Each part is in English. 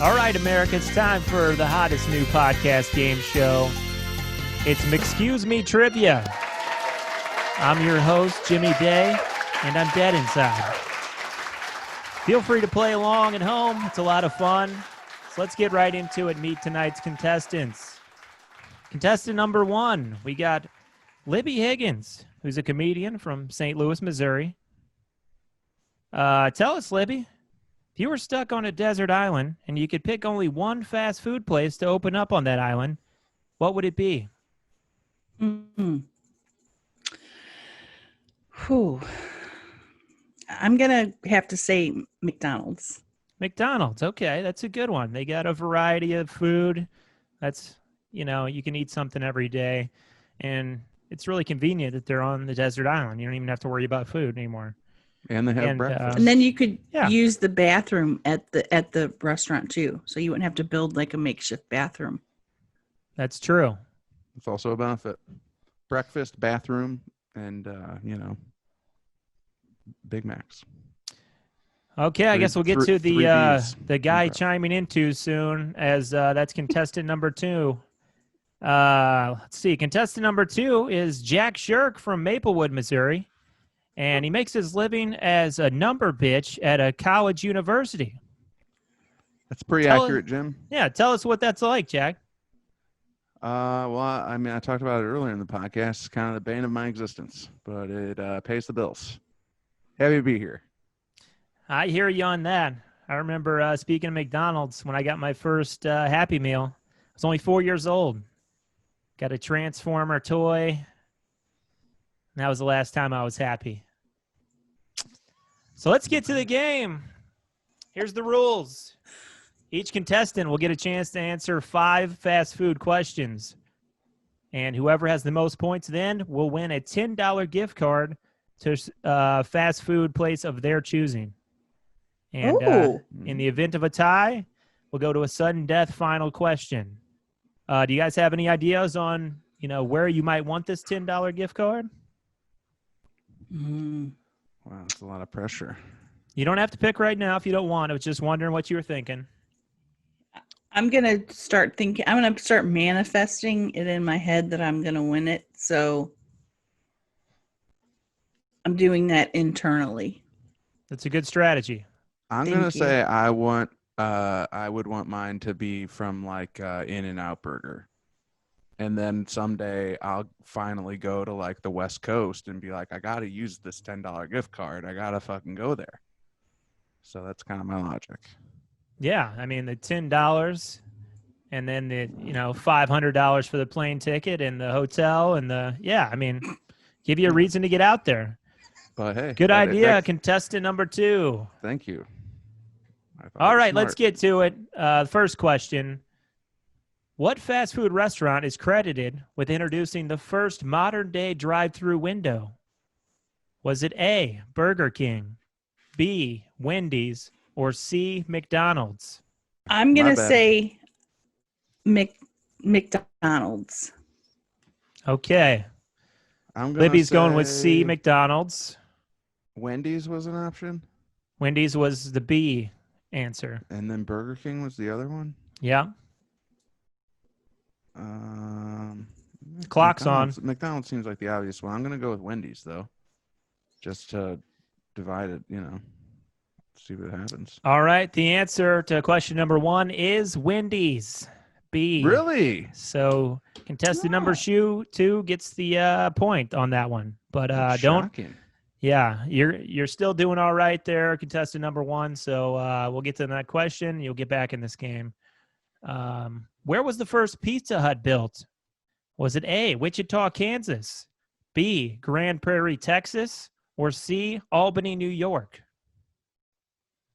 All right, America, it's time for the hottest new podcast game show. It's McScuse Me Trivia. I'm your host, Jimmy Day, and I'm dead inside. Feel free to play along at home. It's a lot of fun. So let's get right into it. Meet tonight's contestants. Contestant number 1, we got Libbie Higgins, who's a comedian from St. Louis, Missouri. Tell us, Libbie, if you were stuck on a desert island and you could pick only one fast food place to open up on that island, what would it be? Whew. I'm going to have to say McDonald's. McDonald's. Okay, that's a good one. They got a variety of food. That's, you can eat something every day. And it's really convenient that they're on the desert island. You don't even have to worry about food anymore. And they have breakfast. And then you could use the bathroom at the restaurant too. So you wouldn't have to build like a makeshift bathroom. That's true. It's also a benefit. Breakfast, bathroom, and Big Macs. Okay, I guess we'll get to the guy chiming in too soon, as that's contestant number 2. Let's see. Contestant number 2 is Jack Schurk from Maplewood, Missouri. And he makes his living as a number bitch at a college university. That's pretty accurate, Jim. Yeah, tell us what that's like, Jack. Well, I mean, I talked about it earlier in the podcast. It's kind of the bane of my existence, but it pays the bills. Happy to be here. I hear you on that. I remember speaking of McDonald's when I got my first Happy Meal. I was only 4 years old. Got a Transformer toy. And that was the last time I was happy. So let's get to the game. Here's the rules. Each contestant will get a chance to answer 5 fast food questions. And whoever has the most points then will win a $10 gift card to a fast food place of their choosing. And in the event of a tie, we'll go to a sudden death final question. Do you guys have any ideas on, where you might want this $10 gift card? Wow, that's a lot of pressure. You don't have to pick right now if you don't want. I was just wondering what you were thinking. I'm going to start thinking. I'm going to start manifesting it in my head that I'm going to win it. So I'm doing that internally. That's a good strategy. I'm going to say I would want mine to be from like In-N-Out Burger. And then someday I'll finally go to like the West Coast and be like, I got to use this $10 gift card. I got to fucking go there. So that's kind of my logic. Yeah. I mean, the $10 and then the, $500 for the plane ticket and the hotel and give you a reason to get out there. But hey. Good idea. Contestant number 2. Thank you. All right, let's get to it. First question. What fast food restaurant is credited with introducing the first modern-day drive-through window? Was it A, Burger King, B, Wendy's, or C, McDonald's? I'm going to say McDonald's. Okay. Libby's going with C, McDonald's. Wendy's was an option? Wendy's was the B answer. And then Burger King was the other one? Yeah. Clock's on. McDonald's seems like the obvious one. I'm going to go with Wendy's, though, just to divide it, see what happens. All right. The answer to question number 1 is Wendy's. B. Really? So contestant number 2 gets the point on that one. But shocking. Yeah, you're still doing all right there, contestant number 1. So we'll get to that question. You'll get back in this game. Where was the first Pizza Hut built? Was it A, Wichita, Kansas, B, Grand Prairie, Texas, or C, Albany, New York?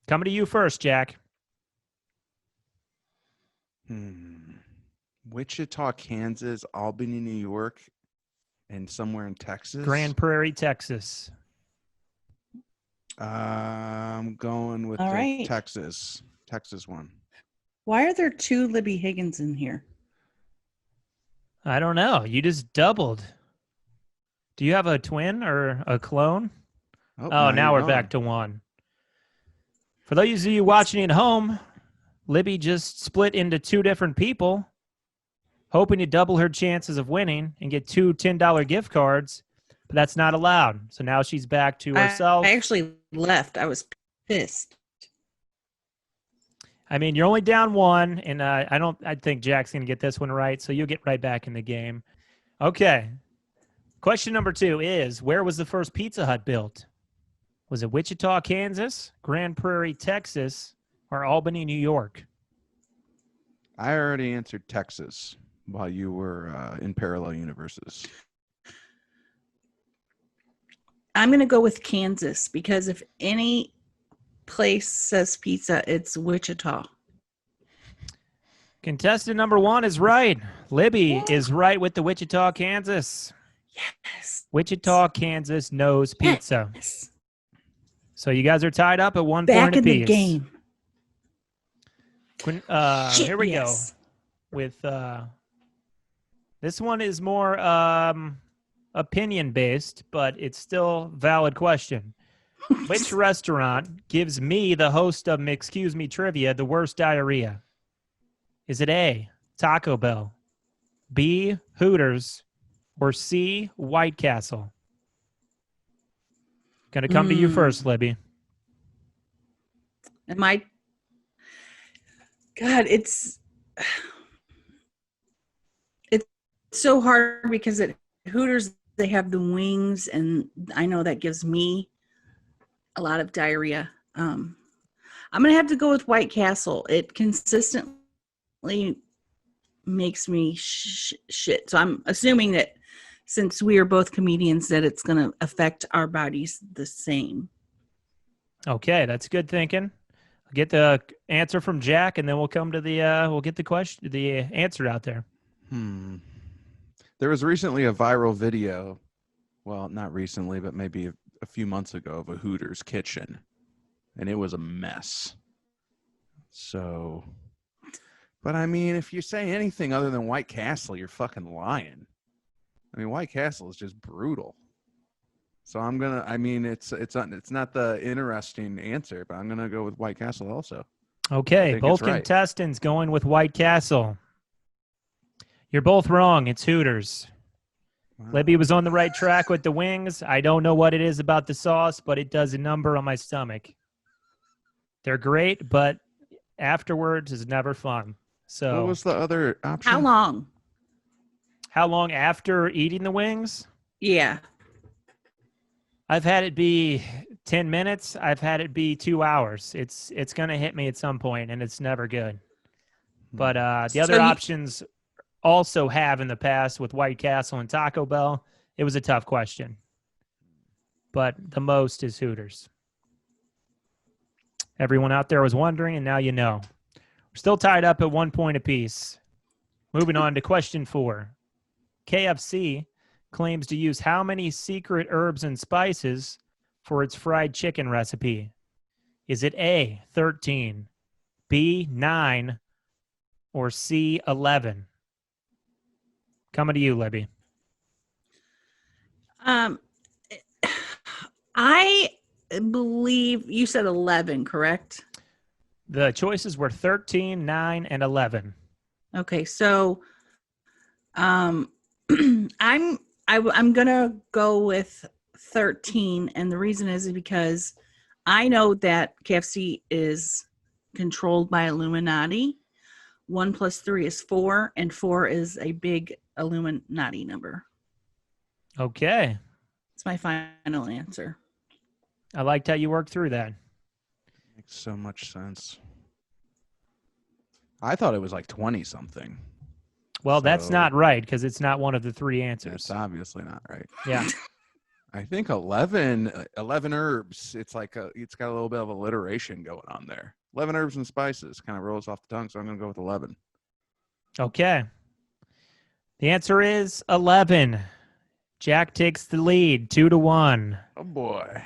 Coming to you first, Jack. Wichita, Kansas, Albany, New York, and somewhere in Texas? Grand Prairie, Texas. I'm going with Texas one. Why are there 2 Libbie Higgins in here? I don't know. You just doubled. Do you have a twin or a clone? Oh, now we're back to 1. For those of you watching at home, Libbie just split into two different people, hoping to double her chances of winning and get two $10 gift cards, but that's not allowed. So now she's back to herself. I actually left. I was pissed. I mean, you're only down one, and I think Jack's going to get this one right, so you'll get right back in the game. Okay. Question number 2 is, where was the first Pizza Hut built? Was it Wichita, Kansas, Grand Prairie, Texas, or Albany, New York? I already answered Texas while you were in parallel universes. I'm going to go with Kansas because if any place says pizza, it's Wichita. Contestant number 1 is right. Libbie is right with the Wichita, Kansas. Yes. Wichita, Kansas knows pizza. Yes. So you guys are tied up at 1 Back point in apiece. the game. Here we go. With this one is more opinion based, but it's still a valid question. Which restaurant gives me, the host of McScuse Me Trivia, the worst diarrhea? Is it A, Taco Bell, B, Hooters, or C, White Castle? Gonna come to you first, Libbie. God, it's so hard because at Hooters they have the wings, and I know that gives me a lot of diarrhea. I'm gonna have to go with White Castle. It consistently makes me shit. So I'm assuming that since we are both comedians, that it's gonna affect our bodies the same. Okay, that's good thinking. I'll get the answer from Jack, and then we'll come to we'll get the answer out there. There was recently a viral video, well, not recently, but maybe a few months ago, of a Hooters kitchen, and it was a mess. So, but I mean, if you say anything other than White Castle, you're fucking lying. I mean, White Castle is just brutal. So it's not the interesting answer, but I'm gonna go with White Castle also. Okay, both contestants going with White Castle. You're both wrong. It's Hooters. Wow. Libbie was on the right track with the wings. I don't know what it is about the sauce, but it does a number on my stomach. They're great, but afterwards is never fun. So, what was the other option? How long? How long after eating the wings? Yeah. I've had it be 10 minutes. I've had it be 2 hours. It's going to hit me at some point, and it's never good. But the other options also have in the past with White Castle and Taco Bell. It was a tough question. But the most is Hooters. Everyone out there was wondering, and now you know. We're still tied up at 1 point apiece. Moving on to question 4. KFC claims to use how many secret herbs and spices for its fried chicken recipe? Is it A, 13, B, 9, or C, 11? Coming to you, Libbie. I believe you said 11, correct? The choices were 13, 9, and 11. Okay, so I'm gonna go with 13, and the reason is because I know that KFC is controlled by Illuminati. 1 + 3 is 4, and 4 is a big Illuminati number. Okay. It's my final answer. I liked how you worked through that. Makes so much sense. I thought it was like 20-something. Well, that's not right because it's not one of the 3 answers. It's obviously not right. Yeah. I think 11 herbs. It's got a little bit of alliteration going on there. 11 herbs and spices kind of rolls off the tongue, so I'm going to go with 11. Okay. The answer is 11. Jack takes the lead, 2-1. Oh, boy.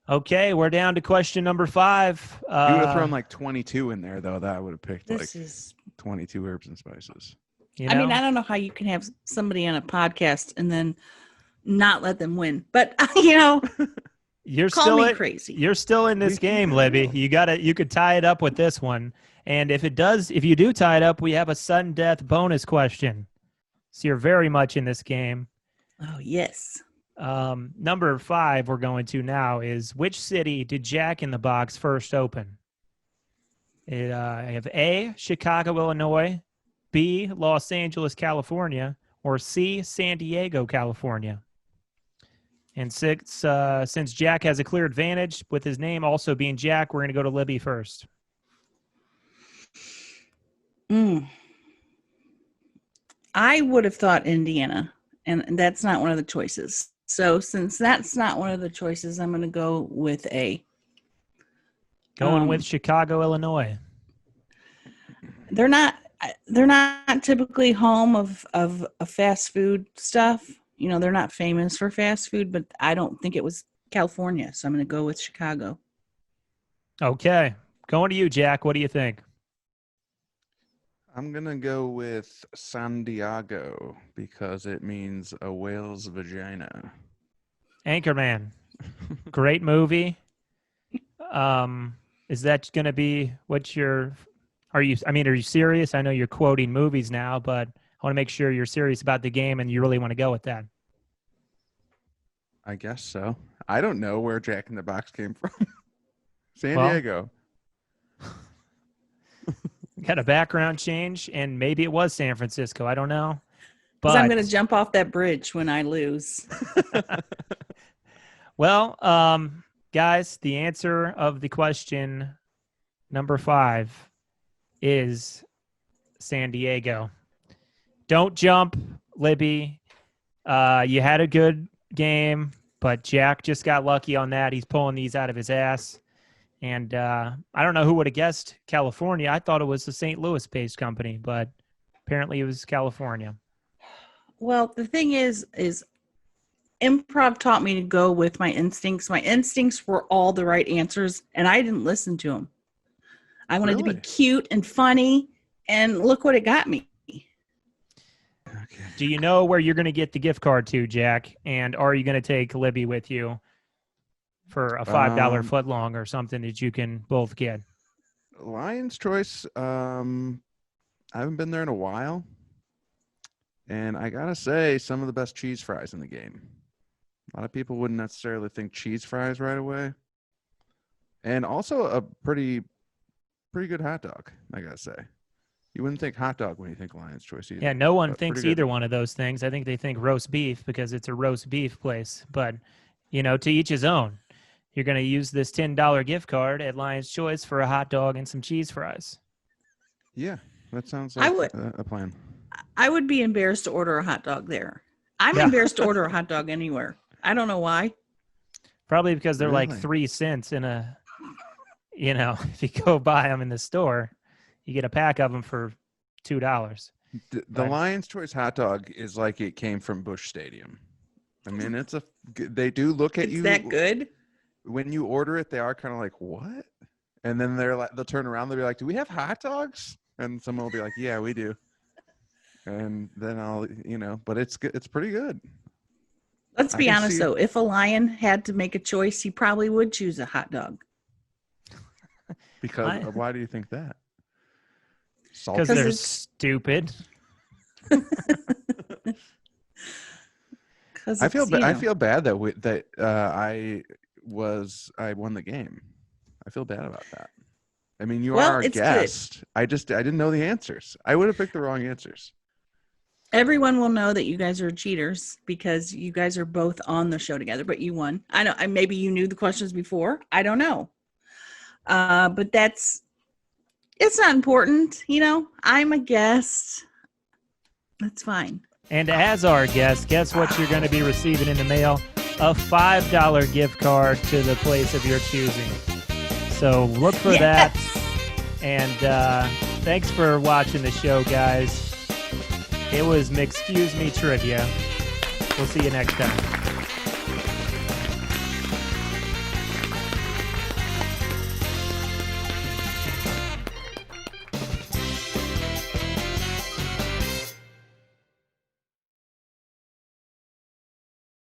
Okay, we're down to question number 5. You would have thrown like 22 in there, though. That would have picked 22 herbs and spices. You know? I mean, I don't know how you can have somebody on a podcast and then not let them win. But, you know. You're Call still me crazy. You're still in this game, Libbie. You could tie it up with this one. And if you do tie it up, we have a sudden death bonus question. So you're very much in this game. Oh, yes. Number 5 we're going to now is, which city did Jack in the Box first open? I have A, Chicago, Illinois, B, Los Angeles, California, or C, San Diego, California. And since Jack has a clear advantage with his name also being Jack, we're going to go to Libbie first. I would have thought Indiana, and that's not one of the choices. So since that's not one of the choices, I'm going to go with A. Going with Chicago, Illinois. They're not typically home of fast food stuff. You know, they're not famous for fast food, but I don't think it was California, so I'm going to go with Chicago. Okay. Going to you, Jack. What do you think? I'm going to go with San Diego because it means a whale's vagina. Anchorman. Great movie. Is that going to be are you serious? I know you're quoting movies now, but I want to make sure you're serious about the game and you really want to go with that. I guess so. I don't know where Jack in the Box came from. San Diego. Got a background change, and maybe it was San Francisco. I don't know. But I'm going to jump off that bridge when I lose. Well, guys, the answer of the question number 5 is San Diego. Don't jump, Libbie. You had a good game, but Jack just got lucky on that. He's pulling these out of his ass. And I don't know who would have guessed California. I thought it was a St. Louis-based company, but apparently it was California. Well, the thing is improv taught me to go with my instincts. My instincts were all the right answers, and I didn't listen to them. I wanted to be cute and funny, and look what it got me. Okay. Do you know where you're going to get the gift card to, Jack? And are you going to take Libbie with you for a $5 footlong or something that you can both get? Lion's Choice. I haven't been there in a while. And I got to say, some of the best cheese fries in the game. A lot of people wouldn't necessarily think cheese fries right away. And also a pretty good hot dog, I got to say. You wouldn't think hot dog when you think Lion's Choice either. Yeah, no one thinks either one of those things. I think they think roast beef because it's a roast beef place. But, to each his own. You're going to use this $10 gift card at Lion's Choice for a hot dog and some cheese fries. Yeah, that sounds like a plan. I would be embarrassed to order a hot dog there. I'm embarrassed to order a hot dog anywhere. I don't know why. Probably because they're like 3 cents in a, if you go buy them in the store, you get a pack of them for $2. The Lion's Choice hot dog is like it came from Busch Stadium. I mean, they do look at you. Is that good? When you order it, they are kind of like, what? And then they'll turn around. They'll be like, do we have hot dogs? And someone will be like, yeah, we do. And then I'll, but it's good. It's pretty good. Let's be honest, though. If a lion had to make a choice, he probably would choose a hot dog. Because why do you think that? Because they're stupid. I feel bad that I won the game. I feel bad about that. I mean, you are our guest. Good. I didn't know the answers. I would have picked the wrong answers. Everyone will know that you guys are cheaters because you guys are both on the show together, but you won. I know. Maybe you knew the questions before. I don't know. But it's not important. I'm a guest. That's fine. And as our guest, guess what you're going to be receiving in the mail? A $5 gift card to the place of your choosing. So look for that. And thanks for watching the show, guys. It was McScuse Me Trivia. We'll see you next time.